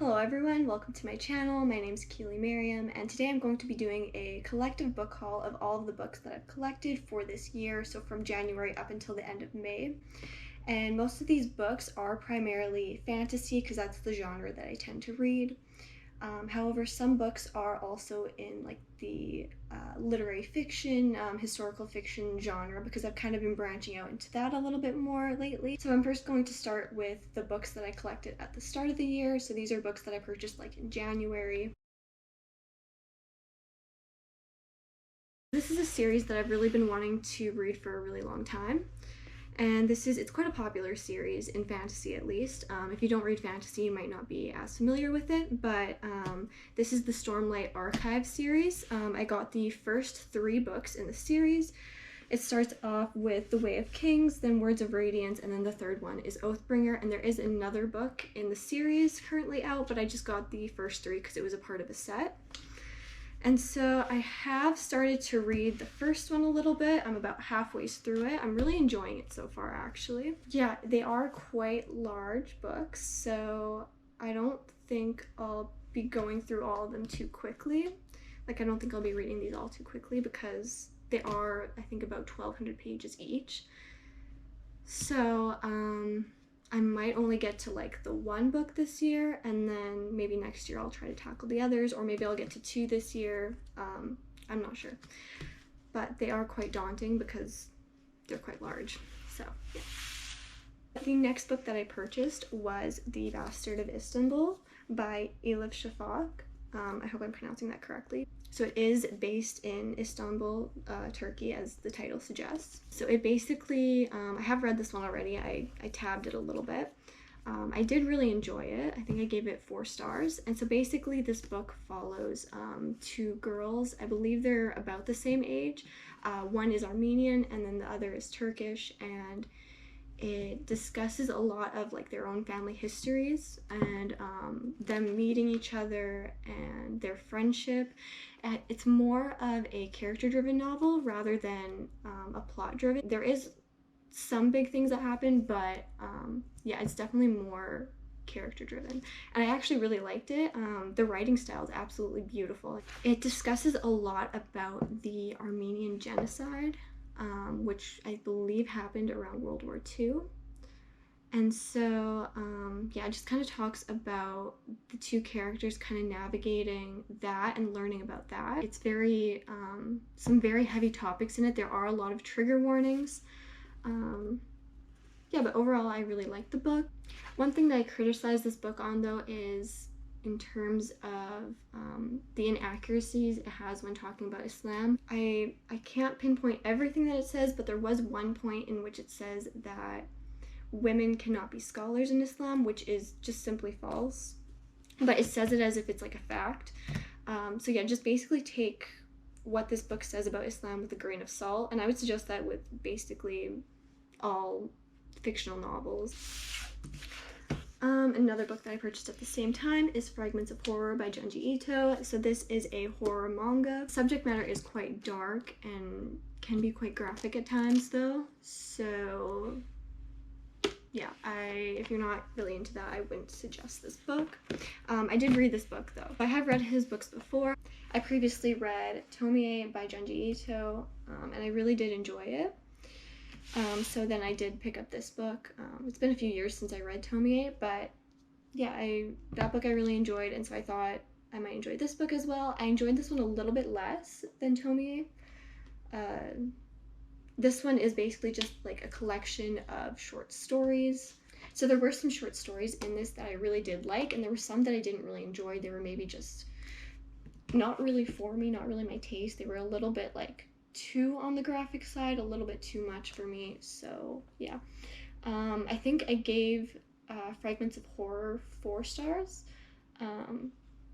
Hello everyone, welcome to my channel. My name is Keely Merriam, and today I'm going to be doing a collective book haul of all of the books that I've collected for this year, so from January up until the end of May. And most of these books are primarily fantasy because that's the genre that I tend to read. However, some books are also in like the literary fiction, historical fiction genre because I've kind of been branching out into that a little bit more lately. So I'm first going to start with the books that I collected at the start of the year. So these are books that I purchased like in January. This is a series that I've really been wanting to read for a really long time. And it's quite a popular series in fantasy, at least. If you don't read fantasy, you might not be as familiar with it, but this is the Stormlight Archive series. I got the first 3 books in the series. It starts off with The Way of Kings, then Words of Radiance, and then the third one is Oathbringer, and there is another book in the series currently out, but I just got the first 3 because it was a part of a set. And so I have started to read the first one a little bit. I'm about halfway through it. I'm really enjoying it so far, actually. Yeah, they are quite large books, so I don't think I'll be going through all of them too quickly. Like, I don't think I'll be reading these all too quickly because they are, I think, about 1,200 pages each. So, I might only get to like the 1 book this year, and then maybe next year I'll try to tackle the others, or maybe I'll get to 2 this year. I'm not sure. But they are quite daunting because they're quite large. So, yeah. The next book that I purchased was The Bastard of Istanbul by Elif Shafak. I hope I'm pronouncing that correctly. So it is based in Istanbul, Turkey, as the title suggests. So it basically, I have read this one already. I tabbed it a little bit. I did really enjoy it. I think I gave it 4 stars. And so basically this book follows 2 girls. I believe they're about the same age. One is Armenian and then the other is Turkish, and it discusses a lot of like their own family histories and them meeting each other and their friendship. And it's more of a character-driven novel rather than a plot-driven. There is some big things that happen, but yeah, it's definitely more character-driven. And I actually really liked it. The writing style is absolutely beautiful. It discusses a lot about the Armenian genocide, which I believe happened around World War II. And so, yeah, it just kind of talks about the 2 characters kind of navigating that and learning about that. It's very, some very heavy topics in it. There are a lot of trigger warnings. Yeah, but overall, I really liked the book. One thing that I criticize this book on, though, is in terms of the inaccuracies it has when talking about Islam. I can't pinpoint everything that it says, but there was one point in which it says that women cannot be scholars in Islam, which is just simply false. But it says it as if it's like a fact. So yeah, just basically take what this book says about Islam with a grain of salt, and I would suggest that with basically all fictional novels. Another book that I purchased at the same time is Fragments of Horror by Junji Ito. So this is a horror manga. Subject matter is quite dark and can be quite graphic at times though. So yeah, if you're not really into that, I wouldn't suggest this book. I did read this book though. I have read his books before. I previously read Tomie by Junji Ito, and I really did enjoy it. So then I did pick up this book. It's been a few years since I read Tomie, but yeah, that book I really enjoyed, and so I thought I might enjoy this book as well. I enjoyed this one a little bit less than Tomie. This one is basically just like a collection of short stories. So there were some short stories in this that I really did like, and there were some that I didn't really enjoy. They were maybe just not really for me, not really my taste. They were a little bit like too on the graphic side, a little bit too much for me. So yeah, I think I gave Fragments of Horror 4 stars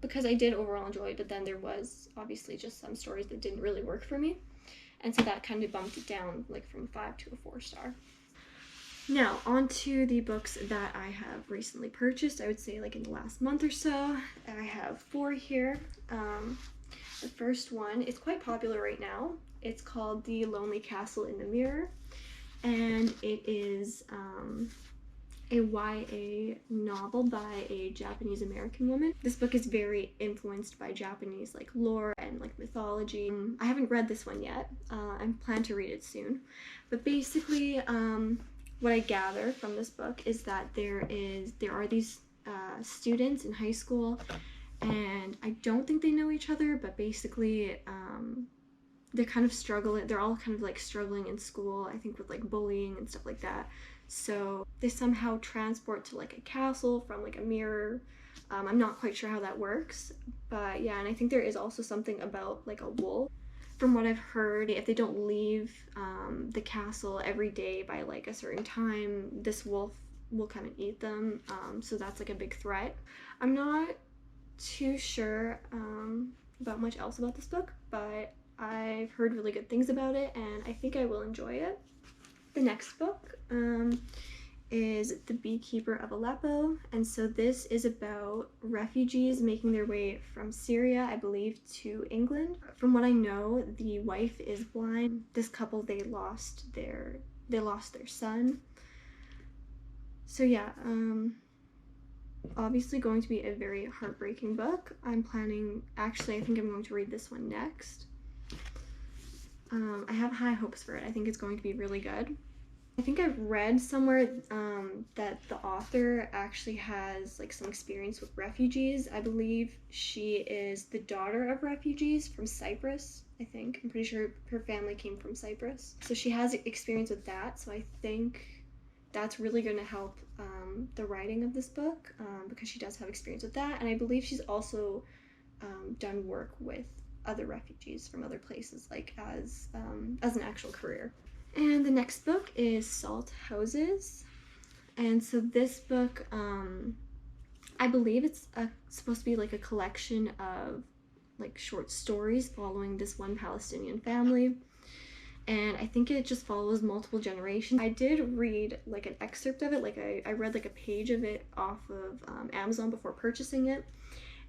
because I did overall enjoy it, but then there was obviously just some stories that didn't really work for me. And so that kind of bumped it down like from 5 to a 4 star. Now, on to the books that I have recently purchased, I would say like in the last month or so. I have 4 here. The first one is quite popular right now. It's called The Lonely Castle in the Mirror, and it is a YA novel by a Japanese American woman. This book is very influenced by Japanese like lore and like mythology. I haven't read this one yet. I plan to read it soon. But basically, what I gather from this book is that there are these students in high school, and I don't think they know each other, but basically they're kind of struggling. They're all kind of like struggling in school, I think, with like bullying and stuff like that. So they somehow transport to like a castle from like a mirror. I'm not quite sure how that works, but yeah, and I think there is also something about like a wolf. From what I've heard, if they don't leave the castle every day by like a certain time, this wolf will come and eat them. So that's like a big threat. I'm not too sure about much else about this book, but I've heard really good things about it, and I think I will enjoy it. The next book is The Beekeeper of Aleppo, and so this is about refugees making their way from Syria, I believe, to England. From what I know, the wife is blind. This couple, they lost their son. So yeah, obviously going to be a very heartbreaking book. I think I'm going to read this one next. I have high hopes for it. I think it's going to be really good. I think I've read somewhere that the author actually has like some experience with refugees. I believe she is the daughter of refugees from Cyprus, I think. I'm pretty sure her family came from Cyprus. So she has experience with that, so I think that's really going to help the writing of this book because she does have experience with that. And I believe she's also done work with other refugees from other places, like as an actual career. And the next book is Salt Houses. And so this book, I believe it's supposed to be like a collection of like short stories following this one Palestinian family. And I think it just follows multiple generations. I did read like an excerpt of it, like I read like a page of it off of Amazon before purchasing it.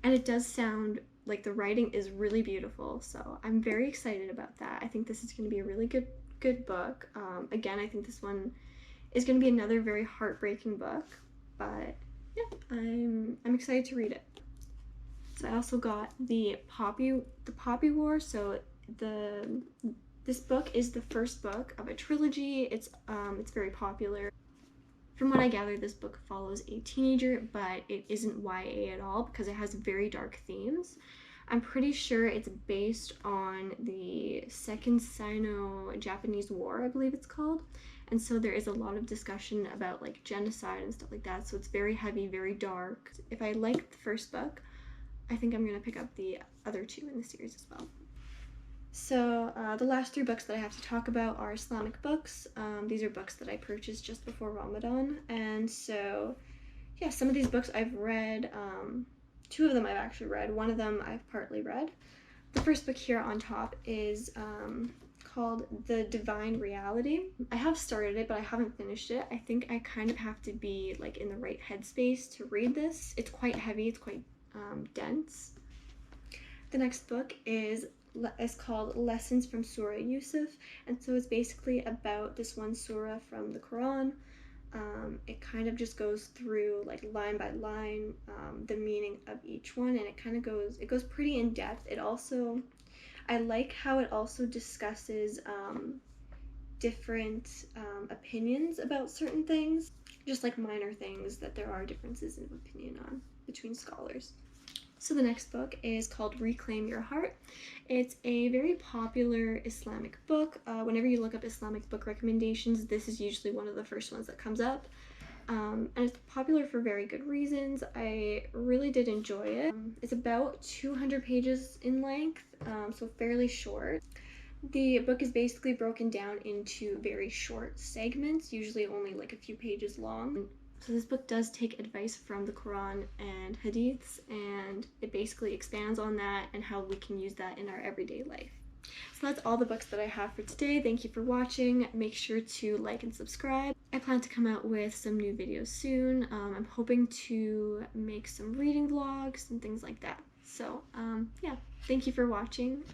And it does sound like the writing is really beautiful, so I'm very excited about that. I think this is going to be a really good book. Again, I think this one is going to be another very heartbreaking book, but yeah, I'm excited to read it. So I also got the Poppy War. So this book is the first book of a trilogy. It's very popular. From what I gather, this book follows a teenager, but it isn't YA at all because it has very dark themes. I'm pretty sure it's based on the Second Sino-Japanese War, I believe it's called. And so there is a lot of discussion about like genocide and stuff like that. So it's very heavy, very dark. If I liked the first book, I think I'm gonna pick up the other two in the series as well. So the last three books that I have to talk about are Islamic books. These are books that I purchased just before Ramadan. And so, yeah, some of these books I've read. Two of them I've actually read. One of them I've partly read. The first book here on top is called The Divine Reality. I have started it, but I haven't finished it. I think I kind of have to be like in the right headspace to read this. It's quite heavy, it's quite dense. The next book is called Lessons from Surah Yusuf, and so it's basically about this one surah from the Quran. It kind of just goes through like line by line the meaning of each one, and it goes pretty in depth. I like how it also discusses different opinions about certain things, just like minor things that there are differences in opinion on between scholars. So the next book is called Reclaim Your Heart. It's a very popular Islamic book. Whenever you look up Islamic book recommendations, this is usually one of the first ones that comes up. And it's popular for very good reasons. I really did enjoy it. It's about 200 pages in length, so fairly short. The book is basically broken down into very short segments, usually only like a few pages long. So this book does take advice from the Quran and Hadiths, and it basically expands on that and how we can use that in our everyday life. So that's all the books that I have for today. Thank you for watching. Make sure to like and subscribe. I plan to come out with some new videos soon. I'm hoping to make some reading vlogs and things like that. So yeah, thank you for watching.